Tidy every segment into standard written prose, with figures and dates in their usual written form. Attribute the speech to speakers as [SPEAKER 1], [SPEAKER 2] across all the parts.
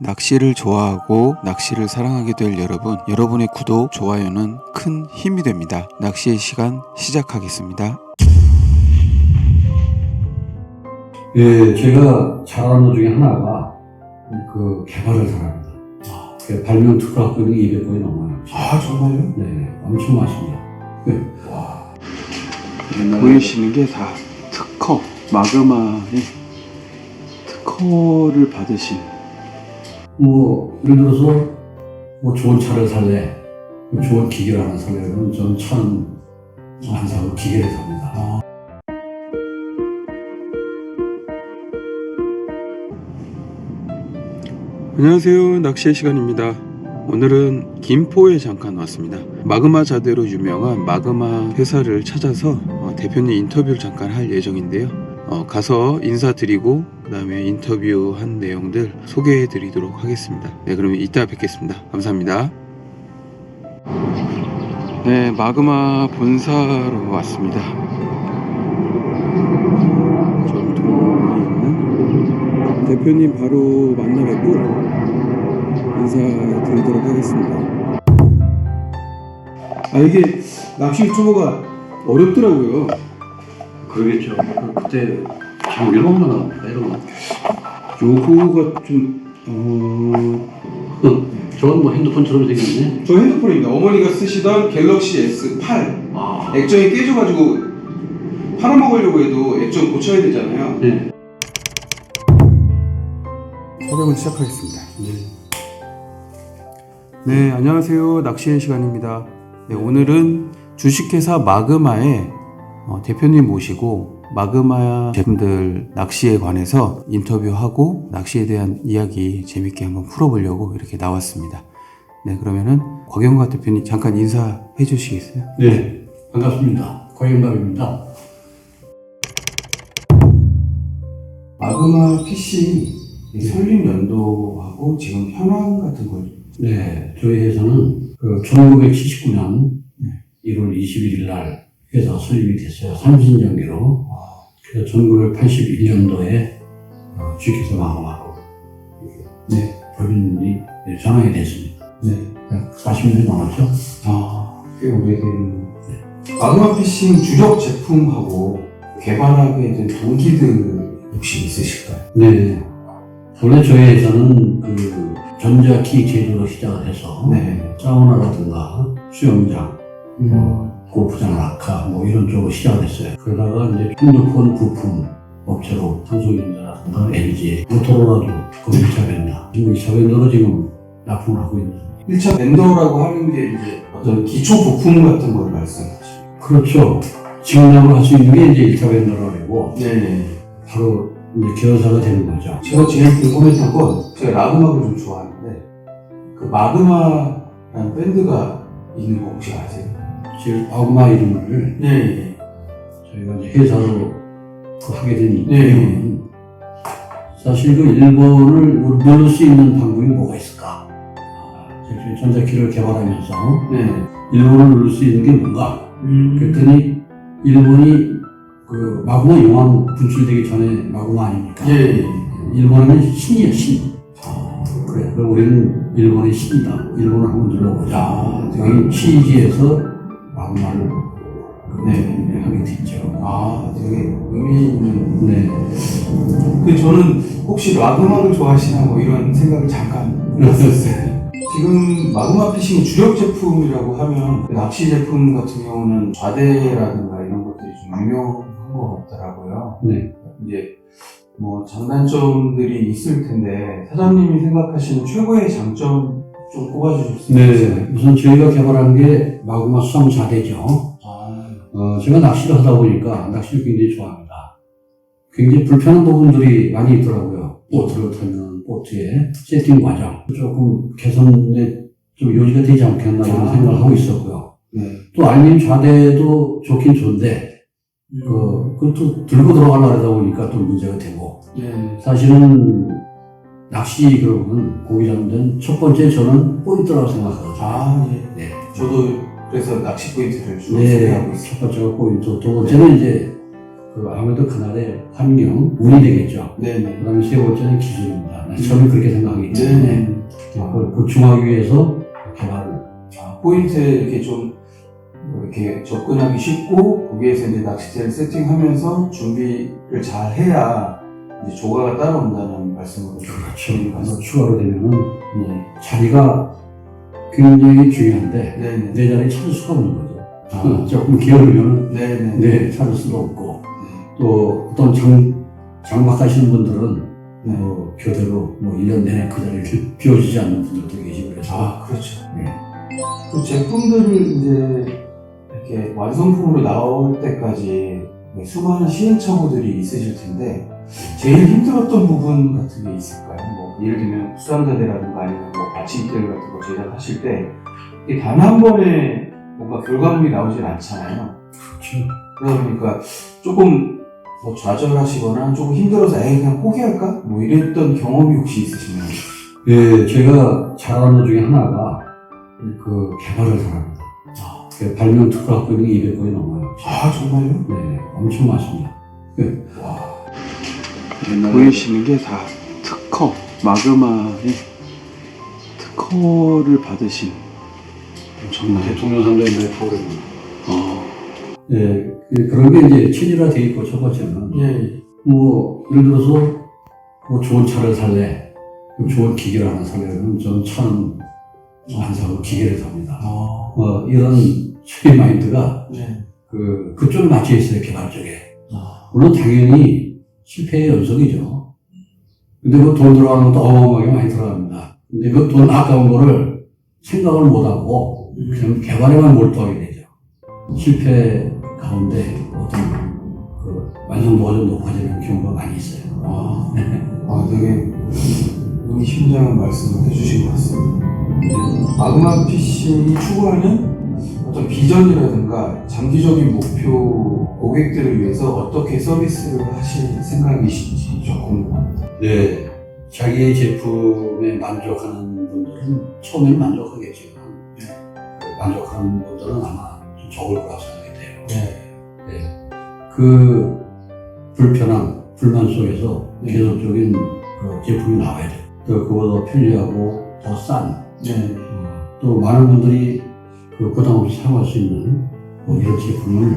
[SPEAKER 1] 낚시를 좋아하고 낚시를 사랑하게 될 여러분, 여러분의 구독, 좋아요는 큰 힘이 됩니다. 낚시의 시간 시작하겠습니다.
[SPEAKER 2] 예, 제가 잘하는 것 중에 하나가 그 개발을 잘합니다. 그 발명 특허 갖고 있는 게 200건이 넘어요.
[SPEAKER 1] 아, 정말요?
[SPEAKER 2] 네, 엄청 많습니다. 네.
[SPEAKER 1] 와. 보이시는 게 다 특허, 마그마의 특허를 받으신.
[SPEAKER 2] 예를 들어서, 좋은 차를 살래, 좋은 기계를 하나 살려면 저는 차는 안 사고 기계를 삽니다.
[SPEAKER 1] 안녕하세요, 낚시의 시간입니다. 오늘은 김포에 잠깐 왔습니다. 마그마 자대로 유명한 마그마 회사를 찾아서 대표님 인터뷰를 잠깐 할 예정인데요. 가서 인사드리고 그 다음에 인터뷰한 내용들 소개해 드리도록 하겠습니다. 네, 그러면 이따 뵙겠습니다. 감사합니다. 네, 마그마 본사로 왔습니다. 전통이 있는 대표님 바로 만나 뵙고 인사드리도록 하겠습니다. 이게 낚시 유튜버가 어렵더라고요.
[SPEAKER 2] 그러겠죠. 그때 참 이런 거 나옵니다. 이런 거.
[SPEAKER 1] 요거가 좀
[SPEAKER 2] 저건 핸드폰처럼 생겼네.
[SPEAKER 1] 저 핸드폰입니다. 어머니가 쓰시던 갤럭시 S8 액정이 깨져가지고 팔아먹으려고 해도 액정 고쳐야 되잖아요.
[SPEAKER 2] 네.
[SPEAKER 1] 촬영을 시작하겠습니다. 네, 안녕하세요. 낚시의 시간입니다. 네, 오늘은 주식회사 마그마의 대표님 모시고 마그마 제품들 낚시에 관해서 인터뷰하고 낚시에 대한 이야기 재밌게 한번 풀어보려고 이렇게 나왔습니다. 네, 그러면은 곽영갑 대표님 잠깐 인사해 주시겠어요?
[SPEAKER 2] 네, 반갑습니다. 곽영갑입니다.
[SPEAKER 1] 마그마 PC 설립 연도하고 지금 현황 같은 걸.
[SPEAKER 2] 네, 저희 회사는 1979년 1월 21일 날 회사 설립이 됐어요. 삼신전기로. 그래서 1981년도에 주식회사 마감하고 법인이 전환이 됐습니다.
[SPEAKER 1] 네.
[SPEAKER 2] 40년이 넘었죠.
[SPEAKER 1] 꽤 오래된. 마그마 피싱 주력 제품하고 개발하게 된 동기들 혹시 있으실까요?
[SPEAKER 2] 네. 원래 저희 회사는 전자키 제조로 시작을 해서 사우나라든가 수영장, 골프장 라카 이런 쪽으로 시작을 했어요. 그러다가 이제 핸드폰 부품 업체로 삼성전자라든가 LG, 모토로라도 그 1차 벤더, 2차 벤더로 지금 납품을 하고 있는.
[SPEAKER 1] 1차 벤더라고 하는 게 이제 어떤 기초 부품 같은 걸 말씀하시죠?
[SPEAKER 2] 그렇죠. 직납을 할 수 있는 게 이제 1차 벤더라고 하고
[SPEAKER 1] 네.
[SPEAKER 2] 바로 이제 기여사가 되는 거죠.
[SPEAKER 1] 제가 제일 궁금했던 건 제가 락 음악을 좀 좋아하는데 그 마그마라는 밴드가 있는 거 혹시 아세요?
[SPEAKER 2] 지금 마그마 이름을
[SPEAKER 1] 네.
[SPEAKER 2] 저희가 이제 회사로 하게 된
[SPEAKER 1] 네.
[SPEAKER 2] 이유는 사실 일본을 누를 수 있는 방법이 뭐가 있을까? 저희 전자키를 개발하면서 일본을 누를 수 있는 게 뭔가? 그랬더니 일본이 마그마 용암 분출되기 전에 마그마 아닙니까? 일본은 신이에요, 신. 그래. 그럼 우리는 일본의 신이다. 일본을 한번 눌러보자. 여기 취지에서 마그마를 하게 됐죠.
[SPEAKER 1] 되게 의미 있는. 저는 혹시 마그마를 좋아하시나 이런 생각을 잠깐 해봤었어요. 지금 마그마 피싱 주력 제품이라고 하면 낚시 제품 같은 경우는 좌대라든가 이런 것들이 좀 유명한 것 같더라고요.
[SPEAKER 2] 네.
[SPEAKER 1] 이제 장단점들이 있을 텐데 사장님이 생각하시는 최고의 장점 좀 꼽아주실 수 있어요?
[SPEAKER 2] 네. 우선 저희가 개발한 게 마그마 수상 좌대죠. 제가 낚시를 하다 보니까 낚시를 굉장히 좋아합니다. 굉장히 불편한 부분들이 많이 있더라고요. 보트를 타면 보트의 세팅 과정 조금 개선에 좀 요지가 되지 않겠나 이런 생각을 하고 있었고요. 또 알루미늄 좌대도 좋긴 좋은데 그것도 들고 들어가려고 하다 보니까 또 문제가 되고 사실은 낚시 그러면 고기 잡는 데는 첫 번째 저는 포인트라고 생각하거든요.
[SPEAKER 1] 저도 그래서 낚시 포인트를 주로 소개하고 있습니다.
[SPEAKER 2] 첫 번째가 포인트, 두 번째는 이제 아무래도 그날의 환경, 운이 되겠죠.
[SPEAKER 1] 네네.
[SPEAKER 2] 그 다음에 세 번째는 기술입니다. 저는 그렇게 생각하기 때문에
[SPEAKER 1] 네네.
[SPEAKER 2] 그걸 보충하기 위해서 개발을.
[SPEAKER 1] 포인트에 이렇게 좀 이렇게 접근하기 쉽고 거기에서 이제 낚싯대를 세팅하면서 준비를 잘 해야 이제 조가가 따라온다는 말씀으로
[SPEAKER 2] 그렇죠.
[SPEAKER 1] 그래서
[SPEAKER 2] 추가로 되면은 자리가 굉장히 중요한데
[SPEAKER 1] 네네.
[SPEAKER 2] 내 자리에 찾을 수가 없는 거죠. 조금 기어들면
[SPEAKER 1] 네네.
[SPEAKER 2] 찾을 수가 없고 또 어떤 장막 하시는 분들은
[SPEAKER 1] 네.
[SPEAKER 2] 교대로 1년 내내 그 자리를 비워지지 않는 분들도 계시고 그래서
[SPEAKER 1] 그렇죠.
[SPEAKER 2] 네.
[SPEAKER 1] 그 제품들을 이제 이렇게 완성품으로 나올 때까지 수많은 시행착오들이 있으실 텐데 제일 힘들었던 부분 같은 게 있을까요? 뭐 예를 들면 수상자대라든가 아니면 뭐 받침대 같은 거 제작하실 때 단 한 번에 뭔가 결과물이 나오진 않잖아요.
[SPEAKER 2] 그렇죠.
[SPEAKER 1] 그러다 보니까 조금 뭐 좌절하시거나 조금 힘들어서 그냥 포기할까? 뭐 이랬던 경험이 혹시 있으시나요?
[SPEAKER 2] 예, 제가 잘하는 것 중에 하나가 그 개발을 잘합니다. 그 발명 특허 갖고 있는 게 200건이 넘어요.
[SPEAKER 1] 정말요?
[SPEAKER 2] 네, 엄청 많습니다.
[SPEAKER 1] 와. 보이시는 게 다 특허, 마그마의 특허를 받으신 엄청난
[SPEAKER 2] 대통령상도 있는 프로그램입니다. 예, 그런 게 이제 체질화 돼 있고 첫 번째는 예를 들어서 좋은 차를 살래, 좋은 기계를 하나 살려면 저는 차는 안 사고 기계를 삽니다. 이런 소비 마인드가 그쪽에 맞춰 있어요, 개발 쪽에. 물론 당연히 실패의 연속이죠. 근데 그 돈 들어가는 것도 어마어마하게 많이 들어갑니다. 근데 그 돈 아까운 거를 생각을 못하고 그냥 개발에만 몰두하게 되죠. 실패 가운데 어떤 완성도가 좀 높아지는 경우가 많이 있어요.
[SPEAKER 1] 되게 의미심장한 말씀을 해주신 것 같습니다. 마그마 피싱이 추구하는 어떤 비전이라든가 장기적인 목표, 고객들을 위해서 어떻게 서비스를 하실 생각이신지 좀 궁금합니다.
[SPEAKER 2] 네, 자기의 제품에 만족하는 분들은 처음에는 만족하겠지만 만족하는 분들은 아마 좀 적을 거라고 생각이 돼요. 그 불편함, 불만 속에서 계속적인 제품이 나와야 돼요. 또 그보다 편리하고 더 싼, 또 많은 분들이 부담 없이 사용할 수 있는 이런 제품을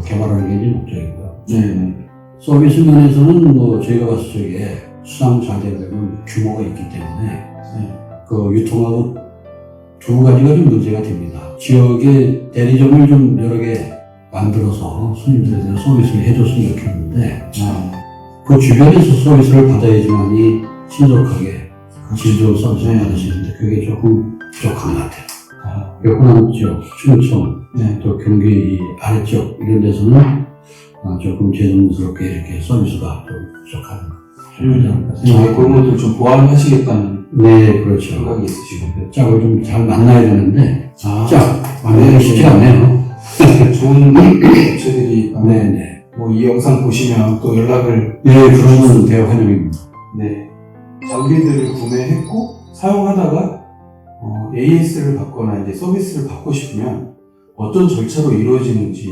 [SPEAKER 2] 개발하는 게 이제 목적이고요. 서비스 면에서는 저희가 봤을 적에 수상자재들은 규모가 있기 때문에 유통하고 두 가지가 좀 문제가 됩니다. 지역에 대리점을 좀 여러 개 만들어서 손님들에 대한 서비스를 해줬으면 좋겠는데 그 주변에서 서비스를 받아야지만이 신속하게 질 좋은 서비스를 받을 수 있는데 그게 조금 부족한 것 같아요. 호남 지역, 충청, 또 경기 아래쪽 이런 데서는 조금 죄송스럽게 이렇게 서비스가 좀 부족한
[SPEAKER 1] 그런 것들 좀 보완하시겠다는
[SPEAKER 2] 그렇죠.
[SPEAKER 1] 생각이 있으시고
[SPEAKER 2] 짝을 좀 잘 만나야 되는데 짝 만나기 쉽지 않네요.
[SPEAKER 1] 좋은 업체들이 뭐 이 영상 보시면 또 연락을
[SPEAKER 2] 그러면 대화 환영입니다.
[SPEAKER 1] 장비들을 구매했고 사용하다가 AS를 받거나 이제 서비스를 받고 싶으면 어떤 절차로 이루어지는지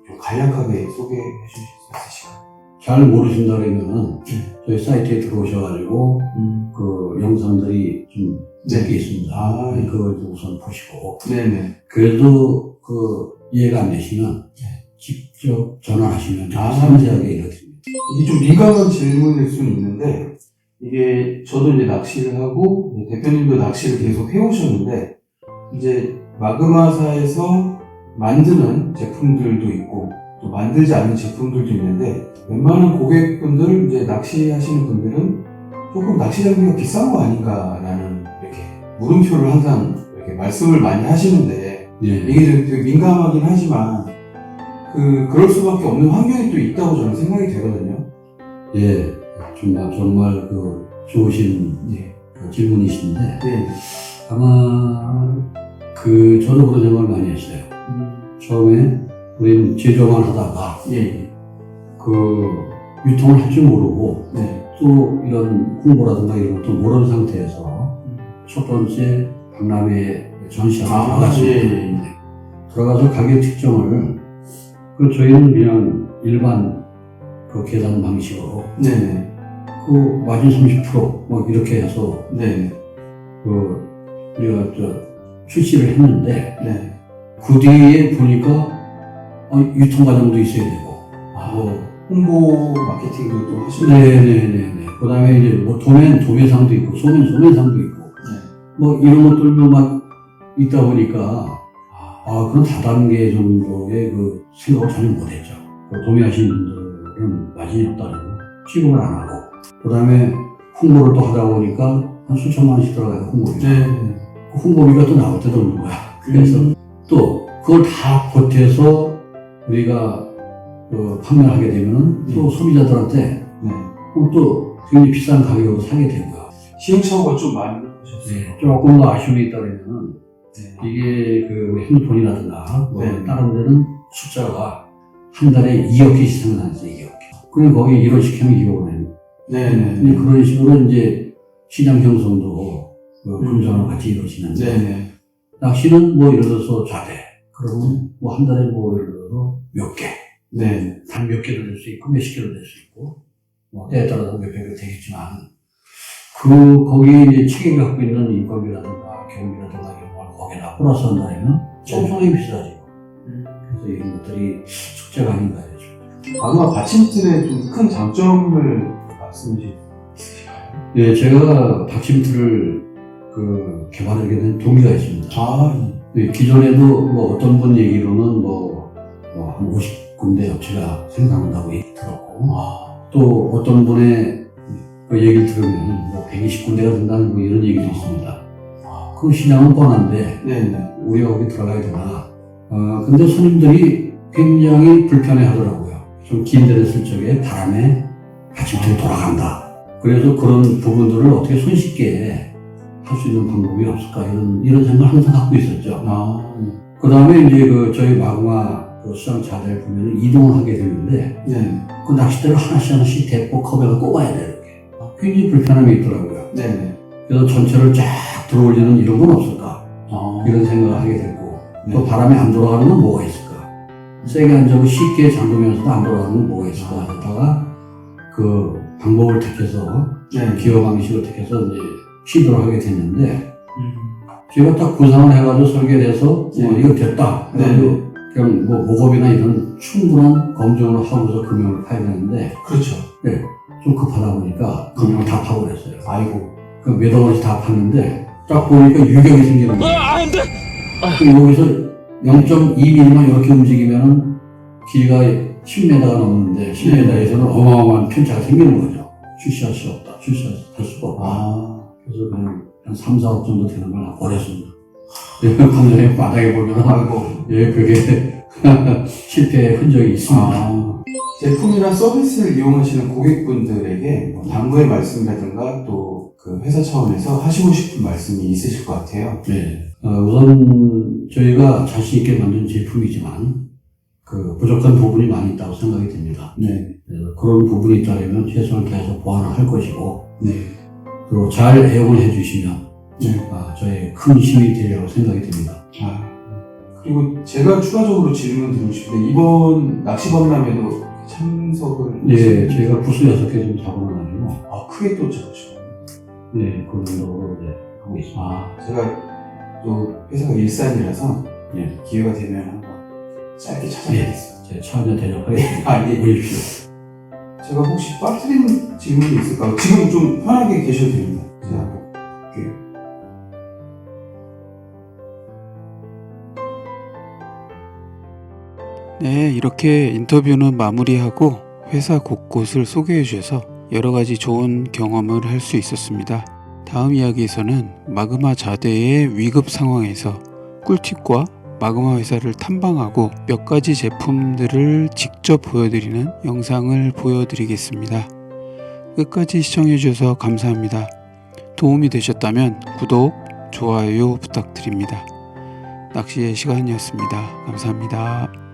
[SPEAKER 1] 좀 간략하게 소개해 주실 수 있으실까요?
[SPEAKER 2] 잘 모르신다 그러면은 저희 사이트에 들어오셔가지고 그 영상들이 좀 몇 개 있습니다. 그걸 우선 보시고 그래도 이해가 안 되시면 직접 전화하시면 상세하게 이뤄드립니다.
[SPEAKER 1] 이게 좀 민감한 질문일 수는 있는데 이게 저도 이제 낚시를 하고 대표님도 낚시를 계속 해오셨는데 이제 마그마사에서 만드는 제품들도 있고 또 만들지 않는 제품들도 있는데 웬만한 고객분들 이제 낚시하시는 분들은 조금 낚시 장비가 비싼 거 아닌가라는 이렇게 물음표를 항상 이렇게 말씀을 많이 하시는데 이게 되게 민감하긴 하지만 그럴 수밖에 없는 환경이 또 있다고 저는 생각이 되거든요.
[SPEAKER 2] 정말 좋으신 질문이신데 아마 저도 그런 생각을 많이 했어요. 처음에 우리는 제조만 하다가 유통을 할 줄 모르고 또 이런 홍보라든가 이런 것도 모르는 상태에서 첫 번째 박람회 전시장에 들어갔습니다. 들어가서 가격 측정을 저희는 그냥 일반 그 계산 방식으로
[SPEAKER 1] 네네.
[SPEAKER 2] 그 마진 30% 이렇게 해서
[SPEAKER 1] 네네.
[SPEAKER 2] 그 우리가 출시를 했는데
[SPEAKER 1] 네.
[SPEAKER 2] 그 뒤에 보니까 유통 과정도 있어야 되고
[SPEAKER 1] 홍보 마케팅도 또 하시고.
[SPEAKER 2] 네네네네. 그 다음에 이제 도매상도 있고, 소매상도 있고, 이런 것들도 막 있다 보니까, 그런 다단계 정도의 그 생각을 전혀 못 했죠. 도매하시는 분들은 마진이 없다고 취급을 안 하고, 그 다음에 홍보를 또 하다 보니까 한 수천만 원씩 들어가요, 홍보비가.
[SPEAKER 1] 네.
[SPEAKER 2] 그 홍보비가 또 나올 때도 없는 거야. 그래서 또 그걸 다 보태서 우리가 판매를 하게 되면은 또 소비자들한테
[SPEAKER 1] 네.
[SPEAKER 2] 또 굉장히 비싼 가격으로 사게 되고요.
[SPEAKER 1] 시행착오가 좀 많이 하셨어요.
[SPEAKER 2] 네, 조금 더 아쉬움이 있다면
[SPEAKER 1] 네.
[SPEAKER 2] 이게 그 핸드폰이라든가
[SPEAKER 1] 네.
[SPEAKER 2] 다른 데는 숫자가 한 달에 2억 개씩 생산해서 2억 개. 그럼 거기 1원 시키면 2억 원.
[SPEAKER 1] 네네.
[SPEAKER 2] 그런 식으로 이제 시장 형성도 금전하고 같이 이루어지는데
[SPEAKER 1] 네네.
[SPEAKER 2] 낚시는 예를 들어서 좌대. 그러면 한 달에 예를 들어서 몇 개.
[SPEAKER 1] 네.
[SPEAKER 2] 단 몇 개도 될 수 있고, 몇십 개도 될 수 있고, 때에 따라서 몇 개도 되겠지만, 거기에 이제 체계가 갖고 있는 인건비라든가, 경비라든가 이런 걸 거기에다 플러스 한다면, 엄청나게 비싸지고. 그래서 이런 것들이 숙제가 아닌가 해요.
[SPEAKER 1] 마그마 받침틀의 좀 큰 장점을 말씀해 주실까요?
[SPEAKER 2] 네, 제가 받침틀을 개발하게 된 동기가 있습니다. 네, 기존에도 어떤 분 얘기로는 한 50군데 업체가 생산한다고 얘기 들었고, 또 어떤 분의 그 얘기를 들으면 120군데가 된다는 이런 얘기도 있습니다. 그 시장은 뻔한데,
[SPEAKER 1] 네네.
[SPEAKER 2] 우리가 거기 들어가야 되나. 근데 손님들이 굉장히 불편해 하더라고요. 좀 긴 데를 쓸 적에 바람에 받침틀이 돌아간다. 그래서 그런 부분들을 어떻게 손쉽게 할 수 있는 방법이 없을까, 이런 생각을 항상 갖고 있었죠. 그 다음에 이제 저희 마그마 수상 자대를 보면 이동을 하게 되는데,
[SPEAKER 1] 네.
[SPEAKER 2] 그 낚싯대를 하나씩 대포 컵에다 꼽아야 돼요, 이렇게. 굉장히 불편함이 있더라고요.
[SPEAKER 1] 네네.
[SPEAKER 2] 그래서 전체를 쫙 들어올리는 이런 건 없을까? 이런 생각을 하게 되고, 또 바람이 안 돌아가는 건 뭐가 있을까? 세게 안 잡고 쉽게 잠그면서도 안 돌아가는 건 뭐가 있을까? 하다가 그 방법을 택해서, 기어 방식을 택해서 이제 시도를 하게 됐는데, 제가 딱 구상을 해가지고 설계를 해서, 이거 됐다. 그래가지고 그냥 목업이나 이런 충분한 검증을 하고서 금형을 파야 되는데,
[SPEAKER 1] 그렇죠.
[SPEAKER 2] 네, 좀 급하다 보니까 금형을 다 파고 그랬어요.
[SPEAKER 1] 아이고.
[SPEAKER 2] 몇억 원씩 다 팠는데, 딱 보니까 유격이 생기는 거예요.
[SPEAKER 3] 안 돼!
[SPEAKER 2] 여기서 0.2mm만 이렇게 움직이면은 길이가 10m가 넘는데, 10m에서는 어마어마한 편차가 생기는 거죠. 출시할 수 없다. 출시할 수가 없다. 그래서 그냥 한 3, 4억 정도 되는 걸 버렸습니다. 방송에 바닥에 보면, 그게 실패의 흔적이 있습니다.
[SPEAKER 1] 제품이나 서비스를 이용하시는 고객분들에게 당부의 말씀이라든가 또 그 회사 차원에서 하시고 싶은 말씀이 있으실 것 같아요.
[SPEAKER 2] 네. 우선 저희가 자신 있게 만든 제품이지만 부족한 부분이 많이 있다고 생각이 됩니다.
[SPEAKER 1] 네.
[SPEAKER 2] 그런 부분이 있다면 최선을 다해서 보완을 할 것이고,
[SPEAKER 1] 네.
[SPEAKER 2] 또 잘 애용을 해주시면
[SPEAKER 1] 네.
[SPEAKER 2] 저의 큰 힘이 되리라고 생각이 됩니다.
[SPEAKER 1] 그리고 제가 추가적으로 질문 드리고 싶은데 이번 낚시박람회도 참석을
[SPEAKER 2] 네, 저희가 부스 6개 좀 잡아놔가지고
[SPEAKER 1] 크게 또 잡으시고
[SPEAKER 2] 네, 그런 정도로 하고 있습니다.
[SPEAKER 1] 제가 또 회사가 일산이라서 기회가 되면 한번 짧게 찾아뵙겠습니다.
[SPEAKER 2] 제 차원에 대접하겠습니다.
[SPEAKER 1] 예.
[SPEAKER 2] 오십시오.
[SPEAKER 1] 제가 혹시 빠뜨린 질문이 있을까요? 지금 좀 편하게 계셔도 됩니다. 제가 한번 볼게요. 네, 이렇게 인터뷰는 마무리하고 회사 곳곳을 소개해 주셔서 여러 가지 좋은 경험을 할 수 있었습니다. 다음 이야기에서는 마그마 자대의 위급 상황에서 꿀팁과 마그마 회사를 탐방하고 몇 가지 제품들을 직접 보여드리는 영상을 보여드리겠습니다. 끝까지 시청해 주셔서 감사합니다. 도움이 되셨다면 구독, 좋아요 부탁드립니다. 낚시의 시간이었습니다. 감사합니다.